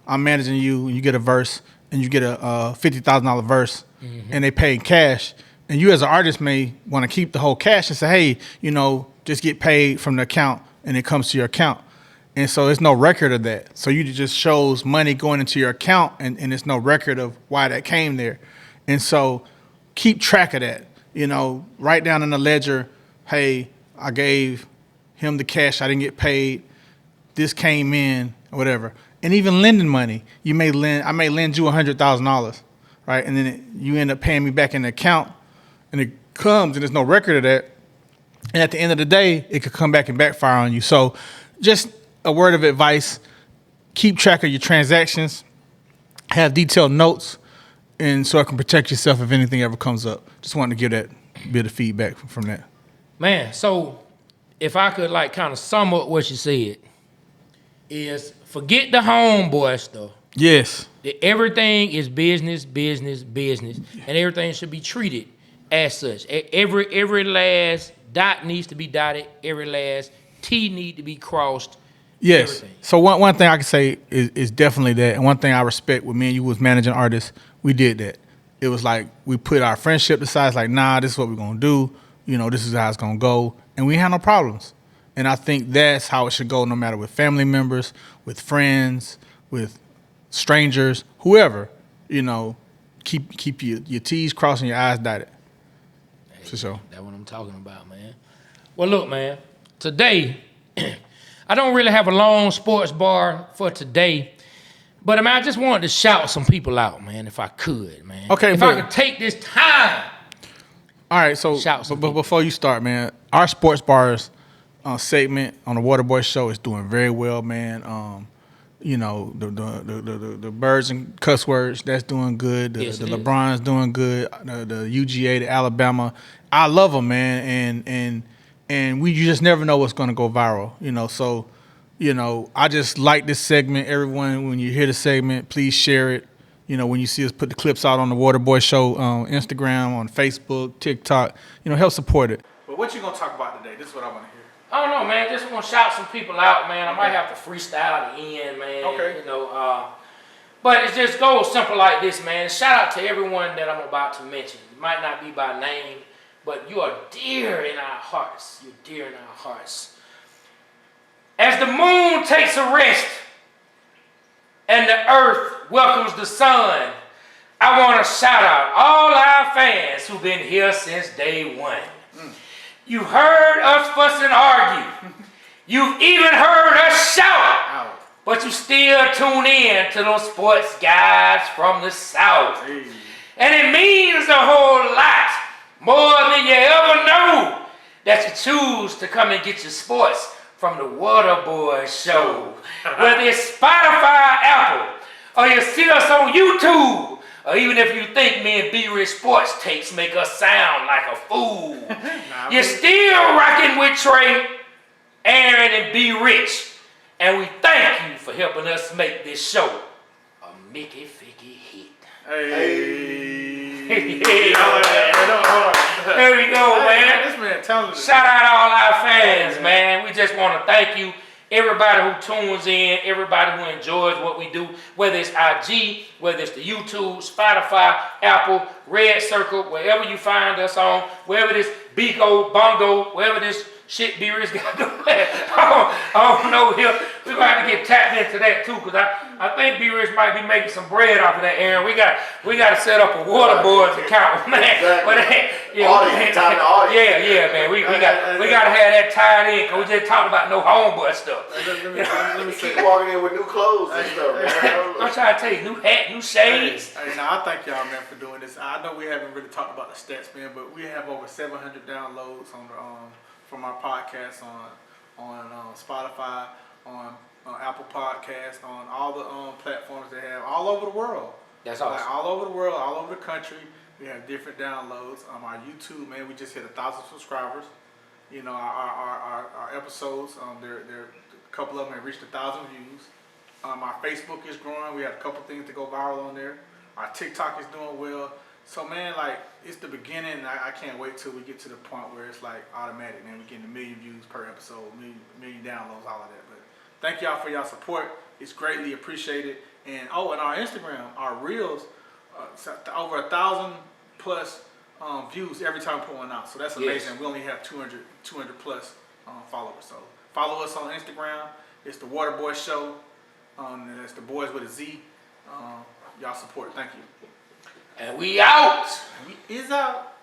I'm managing you and you get a verse and you get a $50,000 verse and they pay in cash. And you as an artist may want to keep the whole cash and say, hey, just get paid from the account and it comes to your account. And so there's no record of that. So you just shows money going into your account and there's no record of why that came there. And so keep track of that. Write down in the ledger, hey, I gave him the cash, I didn't get paid. This came in, or whatever. And even lending money, I may lend you $100,000, right? And then you end up paying me back in the account, and it comes, and there's no record of that. And at the end of the day, it could come back and backfire on you. So just a word of advice, keep track of your transactions, have detailed notes, and so it can protect yourself if anything ever comes up. Just wanted to give that bit of feedback from that. Man, so if I could kind of sum up what you said, is forget the homeboy stuff. Yes. Everything is business, business, business, and everything should be treated as such. Every last dot needs to be dotted. Every last T need to be crossed. Yes. Everything. So one thing I can say is definitely that, and one thing I respect with me and you was managing artists, we did that. It was like we put our friendship aside. It's like, nah, this is what we're gonna do. This is how it's gonna go, and we had no problems. And I think that's how it should go, no matter with family members, with friends, with strangers, whoever. Keep your T's crossed and your I's dotted. Hey, For sure. That's what I'm talking about, man. Well, look, man. Today, I don't really have a long sports bar for today, but I just wanted to shout some people out, man, if I could, man. Okay, if I could take this time. All right, so but before you start, man, our sports bars segment on the Waterboyz Show is doing very well, man. The birds and cuss words, that's doing good. The LeBron's doing good. The UGA, the Alabama, I love them, man. And you just never know what's gonna go viral, So, I just like this segment. Everyone, when you hear the segment, please share it. When you see us put the clips out on the Waterboyz Show on Instagram, on Facebook, TikTok, help support it. But what you gonna talk about today? This is what I want to hear. I don't know, man. Just want to shout some people out, man. I might have to freestyle at the end, man. Okay. But it just goes simple like this, man. Shout out to everyone that I'm about to mention. It might not be by name, but you are dear in our hearts. You're dear in our hearts. As the moon takes a rest and the earth welcomes the sun, I want to shout out all our fans who've been here since day one. You heard us fuss and argue. You've even heard us shout. But you still tune in to those sports guys from the South. Hey. And it means a whole lot, more than you ever know, that you choose to come and get your sports from the Waterboyz Show. Whether it's Spotify, Apple, or you see us on YouTube, or even if you think me and B-Rich Sports Takes make us sound like a fool, you're still rocking with Trey, Aaron, and B-Rich. And we thank you for helping us make this show a Mickey Ficky hit. Hey. There we go, man. This man talented. Shout out all our fans, man. We just want to thank you. Everybody who tunes in, everybody who enjoys what we do, whether it's IG, whether it's the YouTube, Spotify, Apple, Red Circle, wherever you find us on, wherever this Bigo, Bongo, wherever this shit B-Rich got going. I don't know here. We're going to have to get tapped into that too, because I think B-Rich might be making some bread off of that, Aaron. We got to set up a Waterboyz account, man. Exactly. But, yeah, man. We got to have that tied in, because we just talking about no homeboy stuff. Let me keep walking in with new clothes and stuff, man. I'm trying to tell you, new hat, new shades. I thank y'all, man, for doing this. I know we haven't really talked about the stats, man, but we have over 700 downloads on the from our podcast on Spotify, on on Apple Podcasts, on all the platforms they have, all over the world. That's awesome. Like all over the world, all over the country. We have different downloads. Our YouTube, man, we just hit 1,000 subscribers. You know, our episodes, they're a couple of them have reached 1,000 views. Our Facebook is growing. We have a couple things to go viral on there. Our TikTok is doing well. So, man, like, it's the beginning. And I can't wait till we get to the point where it's like automatic, man. We're getting 1 million views per episode, million downloads, all of that. But thank y'all for y'all support. It's greatly appreciated. And and our Instagram, our reels, over 1,000 plus views every time we put one out. So that's amazing. Yes. We only have 200 plus followers. So follow us on Instagram. It's the Waterboyz Show. And it's the boys with a Z. Y'all support. Thank you. And we out. We is out.